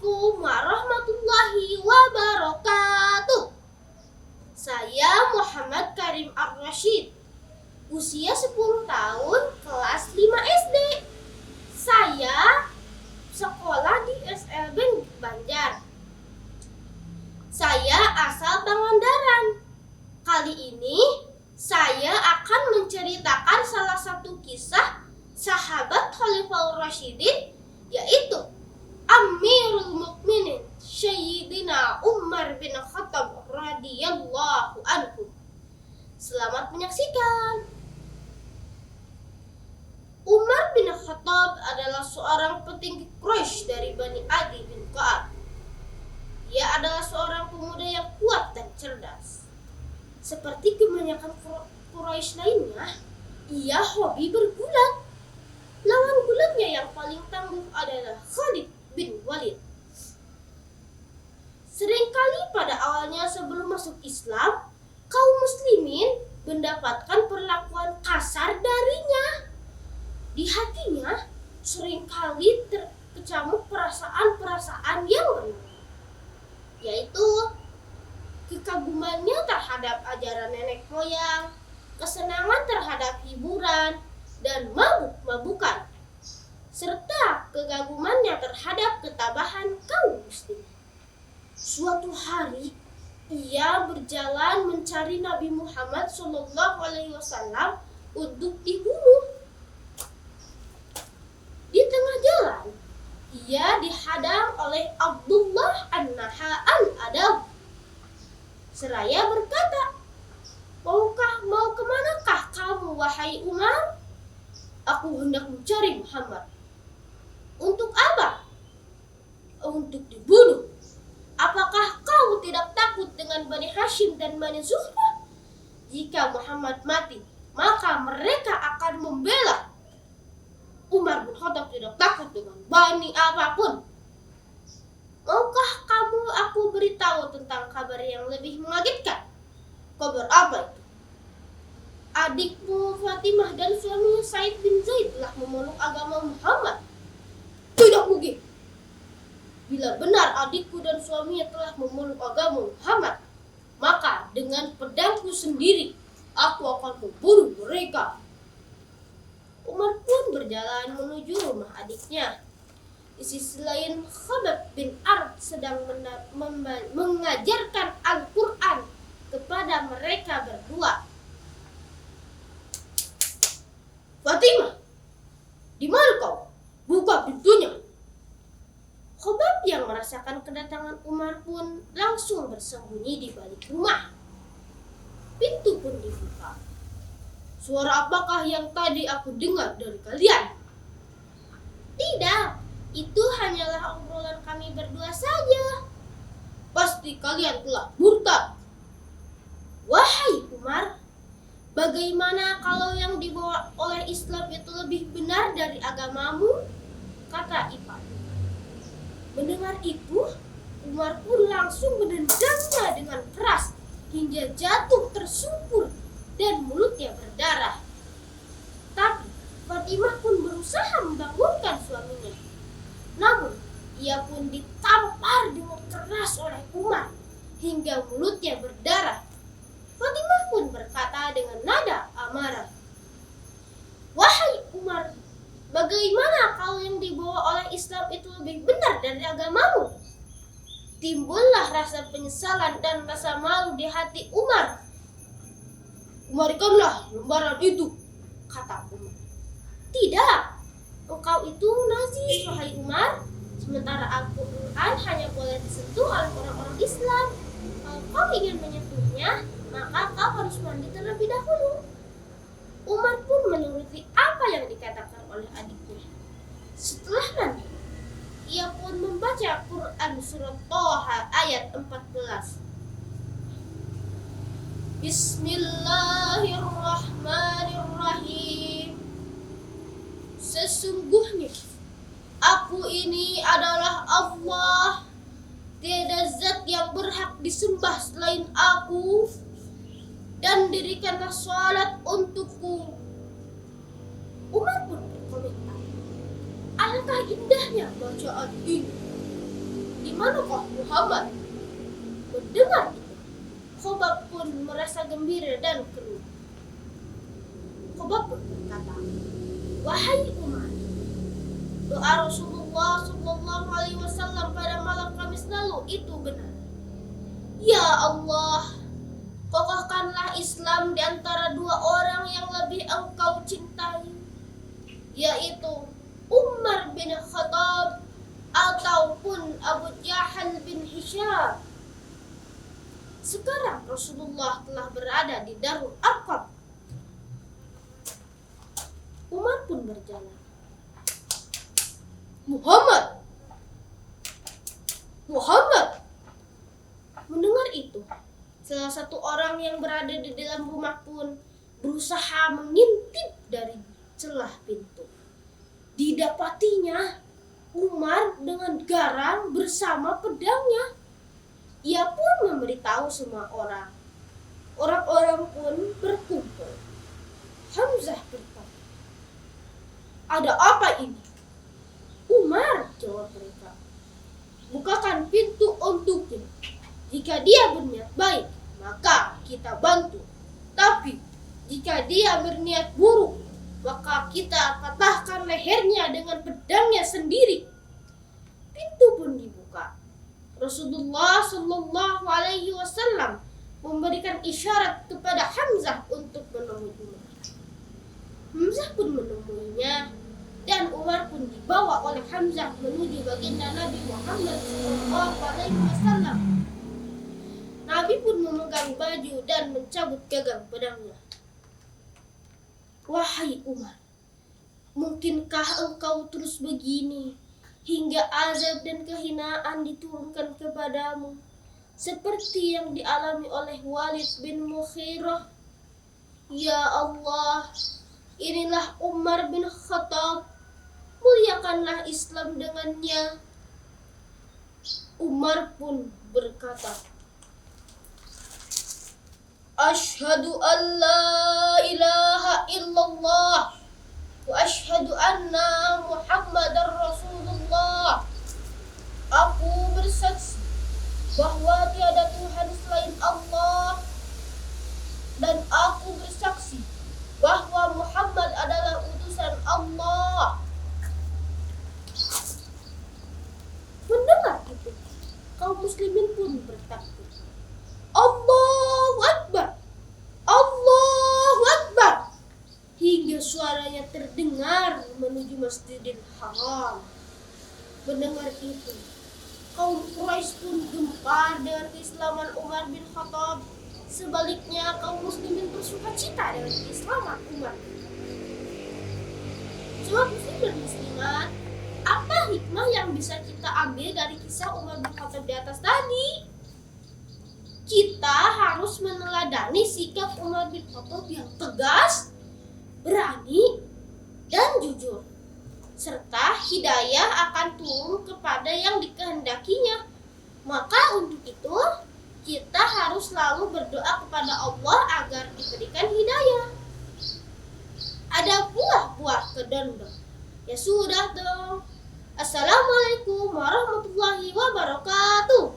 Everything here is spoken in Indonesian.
Assalamualaikum warahmatullahi wabarakatuh. Saya Muhammad Karim Ar-Rasyid, usia 10 tahun, kelas 5 SD. Saya sekolah di SLB Banjar. Saya asal Pangandaran. Kali ini saya akan menceritakan salah satu kisah sahabat Khalifah Rasyidin, yaitu Amirul Mukminin Sayyidina Umar bin Khattab radhiyallahu anhu. Selamat menyaksikan. Umar bin Khattab adalah seorang petinggi Quraisy dari Bani Adi bin Ka'ab. Ia adalah seorang pemuda yang kuat dan cerdas. Seperti kebanyakan Quraisy lainnya, ia hobi bergulat. Lawan gulatnya yang paling tangguh adalah Khalid bin Walid. Seringkali pada awalnya sebelum masuk Islam, kaum muslimin mendapatkan perlakuan kasar darinya. Di hatinya seringkali terkecamuk perasaan-perasaan yang benar, yaitu kekagumannya terhadap ajaran nenek moyang, kesenangan terhadap hiburan, dan mabuk-mabukan, serta kekagumannya terhadap ketabahan kaum muslim. Suatu hari, ia berjalan mencari Nabi Muhammad SAW untuk dibunuh. Di tengah jalan, ia dihadang oleh Abdullah an-Naha al-Adab. Seraya berkata, mau kemanakah kamu, wahai Umar? Aku hendak mencari Muhammad. Untuk apa? Untuk dibunuh. Apakah kau tidak takut dengan Bani Hashim dan Bani Zuhrah? Jika Muhammad mati, maka mereka akan membela. Umar bin Khattab tidak takut dengan bani apapun. Maukah kamu aku beritahu tentang kabar yang lebih mengagetkan? Kabar apa itu? Adikmu Fatimah dan suaminya Said bin Zaid telah memeluk agama Muhammad. Tidak mungkin. Bila benar adikku dan suaminya telah memeluk agama Muhammad, maka dengan pedangku sendiri aku akan membunuh mereka. Umar pun berjalan menuju rumah adiknya. Di sisi lain, Khabbab bin Arad sedang mengajarkan Al-Quran kepada mereka berdua. Fatimah, di mana kau? Buka pintunya. Khabbab yang merasakan kedatangan Umar pun langsung bersembunyi di balik rumah. Pintu pun dibuka. Suara apakah yang tadi aku dengar dari kalian? Tidak, itu hanyalah obrolan kami berdua saja. Pasti kalian telah murtad. Wahai Umar, bagaimana kalau yang dibawa oleh Islam itu lebih benar dari agamamu? Kata Ipar. Mendengar itu, Umar pun langsung menendangnya dengan keras hingga jatuh tersungkur dan mulutnya berdarah. Tapi Fatimah pun berusaha membangunkan suaminya. Namun, ia pun ditampar dengan keras oleh Umar hingga mulutnya berdarah. Fatimah pun berkata dengan nada amarah, "Wahai Umar, bagaimana kalau yang dibawa oleh Islam itu lebih benar dari agamamu?" Timbullah rasa penyesalan dan rasa malu di hati Umar. "Kembalikanlah lembaran itu," kata Umar. "Tidak, engkau itu najis, wahai Umar. Sementara Al-Quran hanya boleh disentuh oleh orang-orang Islam. Kalau kau ingin menyentuhnya, maka kau harus mandi terlebih dahulu." Umar pun menuruti apa yang dikatakan oleh adiknya. Setelah mandi, ia pun membaca Quran surat Thaha ayat 14. Bismillahirrahmanirrahim. Sesungguhnya aku ini adalah Allah. Tiada zat yang berhak disembah selain aku, dan dirikanlah salat untukku. Umar pun berkomentar, "Alangkah indahnya bacaan ini. bagaimanakah Muhammad? Mendengar itu, Khobab pun merasa gembira dan keruh. Khobab pun berkata, "Wahai Umar, doa Rasulullah Shallallahu Alaihi Wasallam pada malam Kamis lalu itu benar. Ya Allah, kokohkanlah Islam di antara dua orang yang lebih Engkau cintai, yaitu Umar bin Khattab ataupun Abu Jahal bin Hisham." Sekarang Rasulullah telah berada di Darul Arqam. Umar pun berjalan. Muhammad! Muhammad! Mendengar itu, salah satu orang yang berada di dalam rumah pun berusaha mengintip dari celah pintu. Didapatinya Umar dengan garang bersama pedangnya. Ia pun memberitahu semua orang. Orang-orang pun berkumpul. Hamzah bertanya, "Ada apa ini?" "Umar," jawab mereka, "bukakan pintu untuknya. Jika dia berniat baik, maka kita bantu. Tapi jika dia berniat buruk, maka kita patahkan lehernya dengan pedangnya sendiri." Pintu pun dibuka. Rasulullah Shallallahu Alaihi Wasallam memberikan isyarat kepada Hamzah untuk menemui Umar. Hamzah pun menemuinya, dan Umar pun dibawa oleh Hamzah menuju baginda Nabi Muhammad Shallallahu Alaihi Wasallam. Nabi pun memegang baju dan mencabut gagang pedangnya. "Wahai Umar, mungkinkah engkau terus begini hingga azab dan kehinaan diturunkan kepadamu, seperti yang dialami oleh Walid bin Mughirah? Ya Allah, inilah Umar bin Khattab, muliakanlah Islam dengannya." Umar pun berkata, "Asyhadu an la ilaha illallah wa asyhadu anna Muhammadar Rasulullah. Aku bersaksi bahwa tiada Tuhan selain Allah, dan aku bersaksi bahwa Muhammad adalah utusan Allah." Mendengar itu, kaum muslimin pun bertakbir. Allahu Akbar! Allahu Akbar! Hingga suaranya terdengar menuju Masjidil Haram. Mendengar itu, kaum Quraisy pun gempar dengan keislaman Umar bin Khattab. Sebaliknya, kaum muslimin bersukacita dengan keislaman Umar. Sobat muslim dan muslimat, apa hikmah yang bisa kita ambil dari kisah Umar bin Khattab di atas tadi? Kita harus meneladani sikap Umar bin Khattab yang tegas, berani, dan jujur, serta hidayah akan turun kepada yang dikehendakinya. Maka untuk itu, kita harus selalu berdoa kepada Allah agar diberikan hidayah. Ada buah kedondong. Ya sudah dong. Assalamualaikum warahmatullahi wabarakatuh.